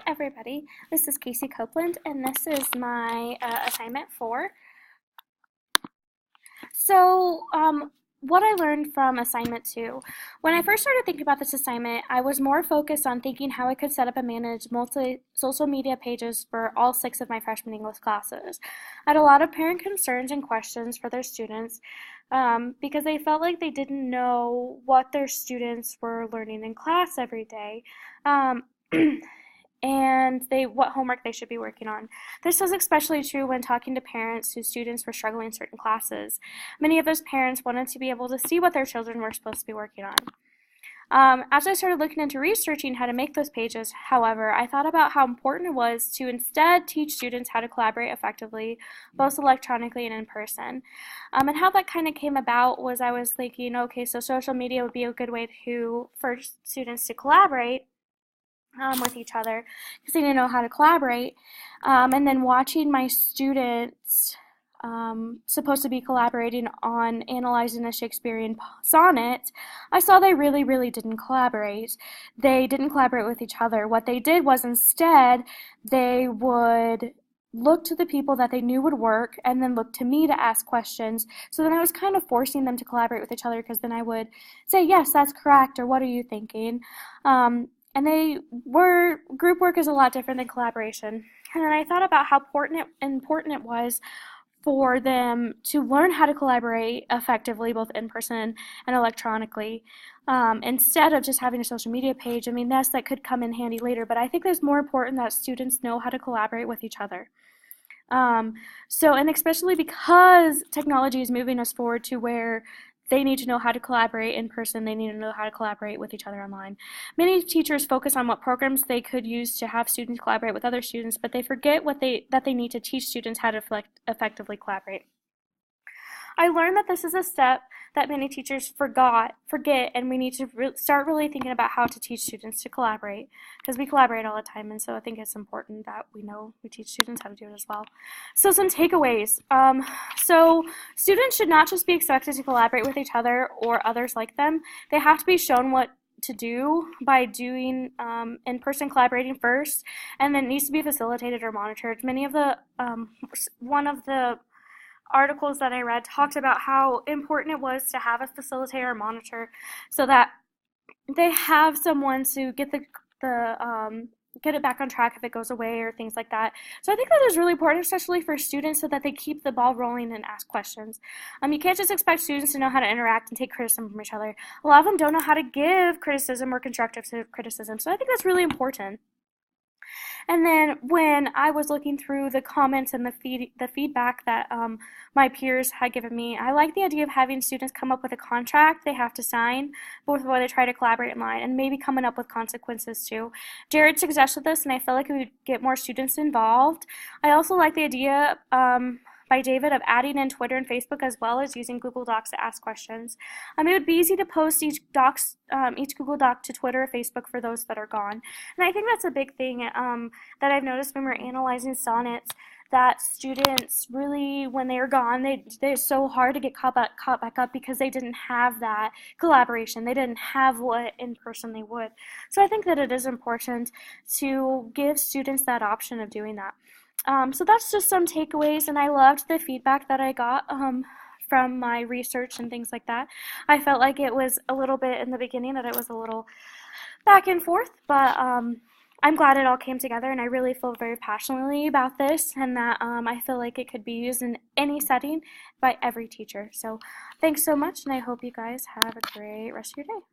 everybody, this is Casey Copeland and this is my assignment 4. What I learned from assignment 2. When I first started thinking about this assignment, I was more focused on thinking how I could set up and manage social media pages for all 6 of my freshman English classes. I had a lot of parent concerns and questions for their students because they felt like they didn't know what their students were learning in class every day. And what homework they should be working on. This was especially true when talking to parents whose students were struggling in certain classes. Many of those parents wanted to be able to see what their children were supposed to be working on. As I started looking into researching how to make those pages, however, I thought about how important it was to instead teach students how to collaborate effectively, both electronically and in person. And how that kind of came about was I was thinking, okay, so social media would be a good way for students to collaborate with each other because they didn't know how to collaborate. And then watching my students supposed to be collaborating on analyzing a Shakespearean sonnet, I saw they really didn't collaborate. They didn't collaborate with each other. What they did was instead they would look to the people that they knew would work and then look to me to ask questions. So then I was kind of forcing them to collaborate with each other because then I would say, yes, that's correct, or what are you thinking? And group work is a lot different than collaboration. And then I thought about how important it was for them to learn how to collaborate effectively, both in person and electronically, instead of just having a social media page. I mean, yes, that could come in handy later, but I think it's more important that students know how to collaborate with each other. And especially because technology is moving us forward to where they need to know how to collaborate in person. They need to know how to collaborate with each other online. Many teachers focus on what programs they could use to have students collaborate with other students, but they forget that they need to teach students how to effectively collaborate. I learned that this is a step that many teachers forget, and we need to start really thinking about how to teach students to collaborate, because we collaborate all the time, and so I think it's important that we teach students how to do it as well. So some takeaways. So students should not just be expected to collaborate with each other or others like them. They have to be shown what to do by doing in-person collaborating first, and then it needs to be facilitated or monitored. One of the articles that I read talked about how important it was to have a facilitator or monitor so that they have someone to get get it back on track if it goes away or things like that. So I think that is really important, especially for students, so that they keep the ball rolling and ask questions. You can't just expect students to know how to interact and take criticism from each other. A lot of them don't know how to give criticism or constructive criticism, so I think that's really important. And then when I was looking through the comments and the feedback that my peers had given me, I like the idea of having students come up with a contract they have to sign before they try to collaborate online, and maybe coming up with consequences too. Jared suggested this, and I feel like we would get more students involved. I also like the idea by David of adding in Twitter and Facebook as well as using Google Docs to ask questions. It would be easy to post each Google Doc to Twitter or Facebook for those that are gone. And I think that's a big thing that I've noticed when we're analyzing sonnets, that students really, when they are gone, they're so hard to get caught back up because they didn't have that collaboration. They didn't have what in person they would. So I think that it is important to give students that option of doing that. So that's just some takeaways, and I loved the feedback that I got from my research and things like that. I felt like it was a little bit in the beginning that it was a little back and forth, but I'm glad it all came together, and I really feel very passionately about this, and that I feel like it could be used in any setting by every teacher. So thanks so much, and I hope you guys have a great rest of your day.